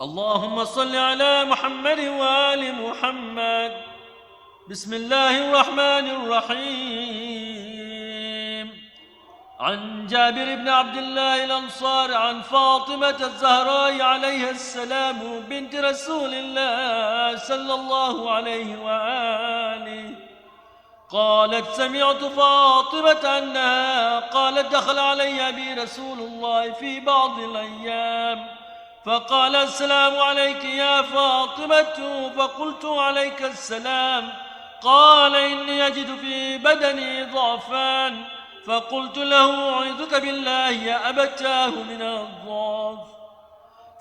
اللهم صل على محمد وآل محمد. بسم الله الرحمن الرحيم. عن جابر بن عبد الله الأنصاري عن فاطمة الزهراء عليها السلام بنت رسول الله صلى الله عليه وآله قالت: سمعت فاطمة أنها قالت: دخل علي أبي رسول الله في بعض الأيام فقال: السلام عليك يا فاطمة. فقلت: عليك السلام. قال: إني أجد في بدني ضعفان. فقلت له: أعوذك بالله يا أبتاه من الضعف.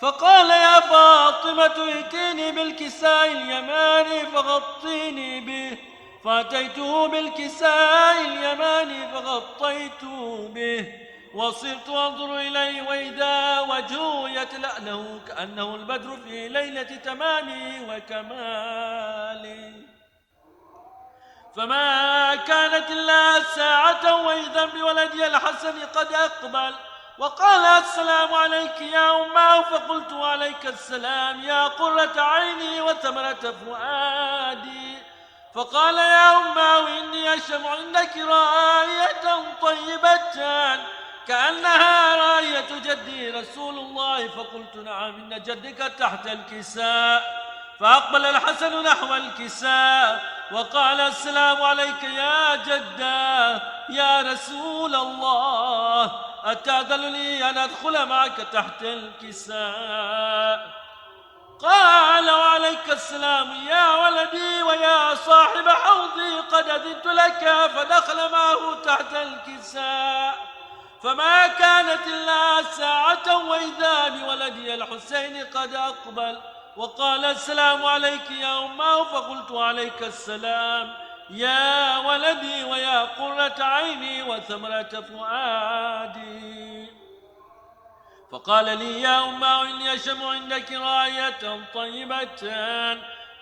فقال: يا فاطمة ائتيني بالكساء اليماني فغطيني به. فأتيته بالكساء اليماني فغطيته به، وصرت أنظر إليه وإذا وجهه يتلأله كأنه البدر في ليلة تمامه وكماله. فما كانت إلا ساعة وإذا بولدي الحسن قد أقبل وقال: السلام عليك يا أمه. فقلت: عليك السلام يا قرة عيني وثمرة فؤادي. فقال: يا أمه إني أشم عندك راية طيبة كأنها راية جدي رسول الله. فقلت: نعم، إن جدك تحت الكساء. فأقبل الحسن نحو الكساء وقال: السلام عليك يا جدة يا رسول الله، أتأذن لي أن أدخل معك تحت الكساء؟ قال: وعليك السلام يا ولدي ويا صاحب حوضي، قد أذنت لك. فدخل معه تحت الكساء. فما كانت إلا ساعة وإذا بولدي الحسين قد أقبل وقال: السلام عليك يا أمه. فقلت: عليك السلام يا ولدي ويا قرة عيني وثمرة فؤادي. فقال لي: يا أمه إني أشم عندك راية طيبة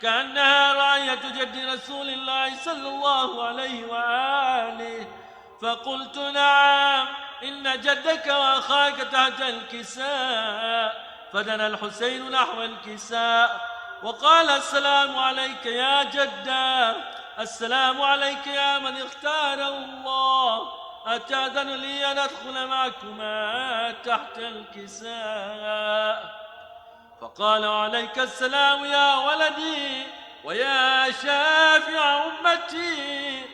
كأنها راية جد رسول الله صلى الله عليه وآله. فقلت: نعم، إن جدك وأخاك تحت الكساء. فدنا الحسين نحو الكساء وقال: السلام عليك يا جدة، السلام عليك يا من اختاره الله، أتأذن لي أن أدخل معكما تحت الكساء؟ فقال: عليك السلام يا ولدي ويا شافع أمتي،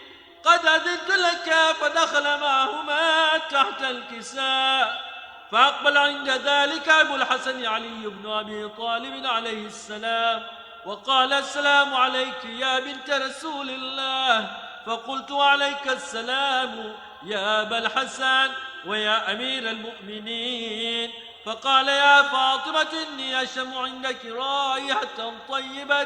قد أذنت لك. فدخل معهما تحت الكساء. فأقبل عند ذلك أبو الحسن علي بن أبي طالب عليه السلام وقال: السلام عليك يا بنت رسول الله. فقلت: عليك السلام يا أبا الحسن ويا أمير المؤمنين. فقال: يا فاطمة إني أشم عندك رائحة طيبة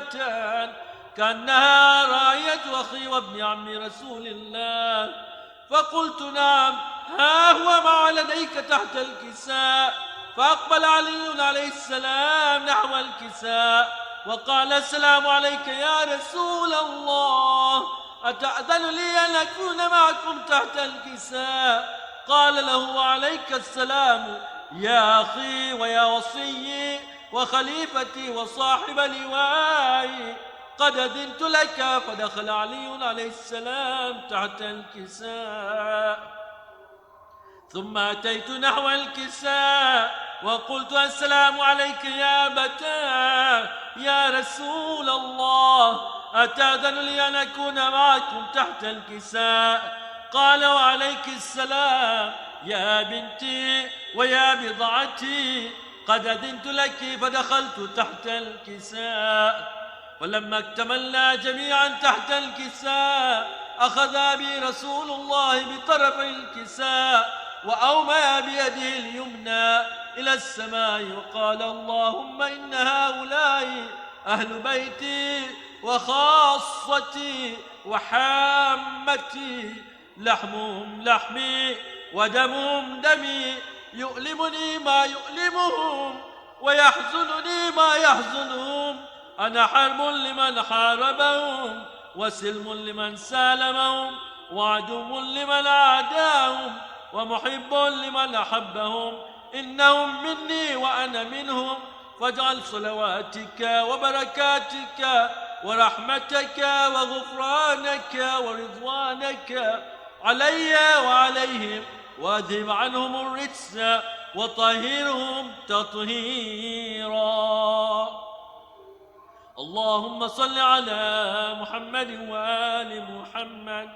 كأنها راية أخي وابن عم رسول الله. فقلت: نعم، ها هو ما لديك تحت الكساء. فأقبل علي عليه السلام نحو الكساء وقال: السلام عليك يا رسول الله، أتأذن لي أن أكون معكم تحت الكساء؟ قال له: عليك السلام يا أخي ويا وصيي وخليفتي وصاحب لوائي، قد أذنت لك. فدخل علي عليه السلام تحت الكساء. ثم أتيت نحو الكساء وقلت: السلام عليك يا أبتاه يا رسول الله، أتأذن لي أن أكون معكم تحت الكساء؟ قال: وعليك السلام يا بنتي ويا بضعتي، قد أذنت لك. فدخلت تحت الكساء. ولما اكتملنا جميعا تحت الكساء أخذ أبي رسول الله بطرف الكساء وأومأ بيده اليمنى إلى السماء وقال: اللهم إن هؤلاء أهل بيتي وخاصتي وحامتي، لحمهم لحمي ودمهم دمي، يؤلمني ما يؤلمهم ويحزنني ما يحزنهم. أنا حرب لمن حاربهم وسلم لمن سالمهم وعدو لمن عاداهم ومحب لمن أحبهم. إنهم مني وأنا منهم، فاجعل صلواتك وبركاتك ورحمتك وغفرانك ورضوانك علي وعليهم، واذهب عنهم الرجس وطهرهم تطهيرا. اللهم صل على محمد وآل محمد.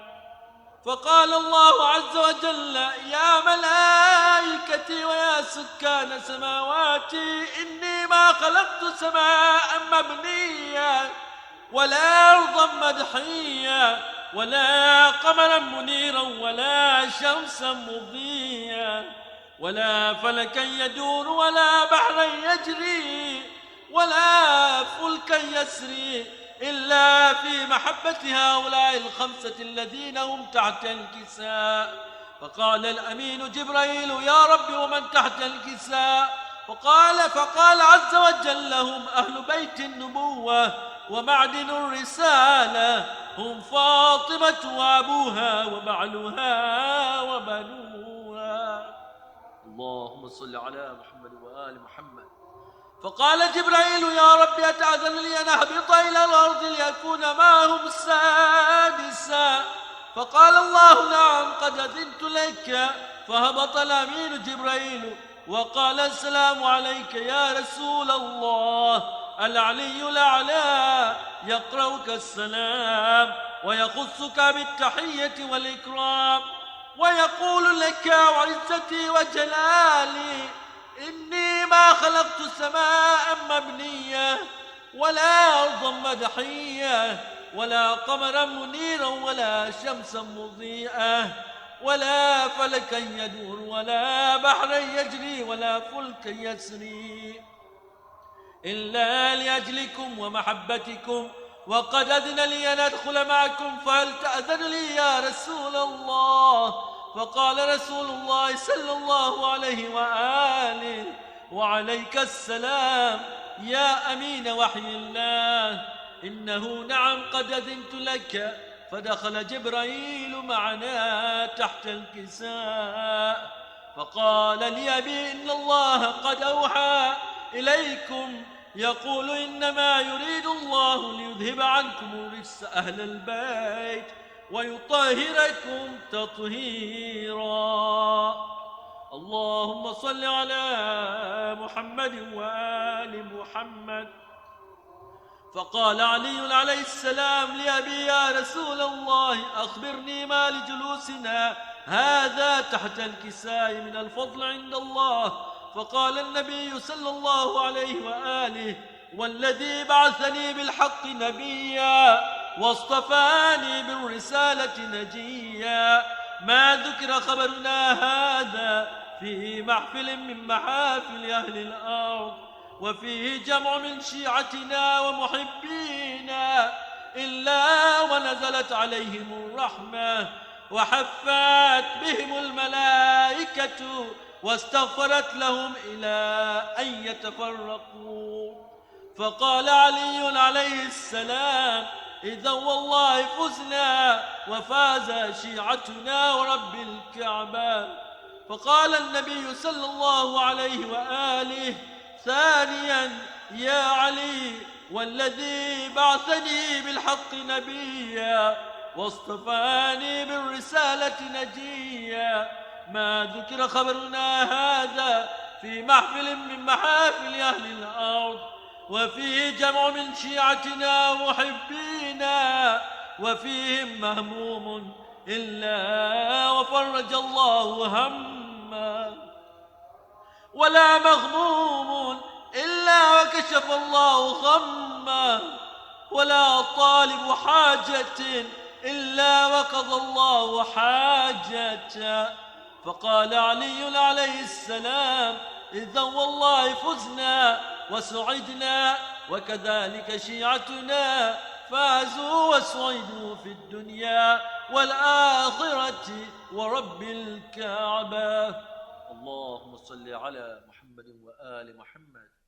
فقال الله عز وجل: يا ملائكتي ويا سكان سماواتي، إني ما خلقت سماء مبنيا ولا أرضا مدحيا ولا قمرا منيرا ولا شمسا مضيا ولا فلكا يدور ولا بحرا يجري ولا فلكا يسري إلا في محبة هؤلاء الخمسة الذين هم تحت الكساء. فقال الأمين جبريل: يا رب ومن تحت الكساء؟ فقال عز وجل: لهم أهل بيت النبوة ومعدن الرسالة، هم فاطمة وأبوها وبعلها وبنوها. اللهم صل على محمد وآل محمد. فقال جبريل: يا رب أتأذن لي أن أهبط إلى الأرض ليكون معهم سادسا؟ فقال الله: نعم قد أذنت لك. فهبط الأمين جبريل وقال: السلام عليك يا رسول الله. العلي الأعلى يقرأك السلام ويخصك بالتحية والإكرام ويقول لك: وعزتي وجلالي إني ما خلقت سماء مبنية ولا أرضا مدحية ولا قمرا منيرا ولا شمسا مضيئة ولا فلكا يدور ولا بحرا يجري ولا فلكا يسري إلا لأجلكم ومحبتكم، وقد أذن لي أن أدخل معكم، فهل تأذن لي يا رسول الله؟ فقال رسول الله صلى الله عليه وآله: وعليك السلام يا أمين وحي الله، إنه نعم قد أذنت لك. فدخل جبريل معنا تحت الكساء فقال لأبي: إن الله قد أوحى إليكم يقول: إنما يريد الله ليذهب عنكم الرجس أهل البيت ويطهركم تطهيرا. اللهم صل على محمد وآل محمد. فقال علي عليه السلام لأبي: يا رسول الله، أخبرني ما لجلوسنا هذا تحت الكساء من الفضل عند الله. فقال النبي صلى الله عليه وآله: والذي بعثني بالحق نبيا واصطفاني بالرسالة نجيا، ما ذكر خبرنا هذا في محفل من محافل أهل الأرض وفيه جمع من شيعتنا ومحبينا إلا ونزلت عليهم الرحمة وحفت بهم الملائكة واستغفرت لهم إلى أن يتفرقوا. فقال علي عليه السلام: إذا والله فزنا وفاز شيعتنا ورب الكعبة. فقال النبي صلى الله عليه وآله: ثانيا يا علي، والذي بعثني بالحق نبيا واصطفاني بالرسالة نجيا، ما ذكر خبرنا هذا في محفل من محافل أهل الأرض وفيه جمع من شيعتنا ومحبينا وفيهم مهموم إلا وفرج الله همه ولا مغموم إلا وكشف الله غمه ولا طالب حاجة إلا وقضى الله حاجته. فقال علي عليه السلام: إذا والله فزنا وسعدنا، وكذلك شيعتنا فازوا وسعدوا في الدنيا والآخرة ورب الكعبة. اللهم صل على محمد وآل محمد.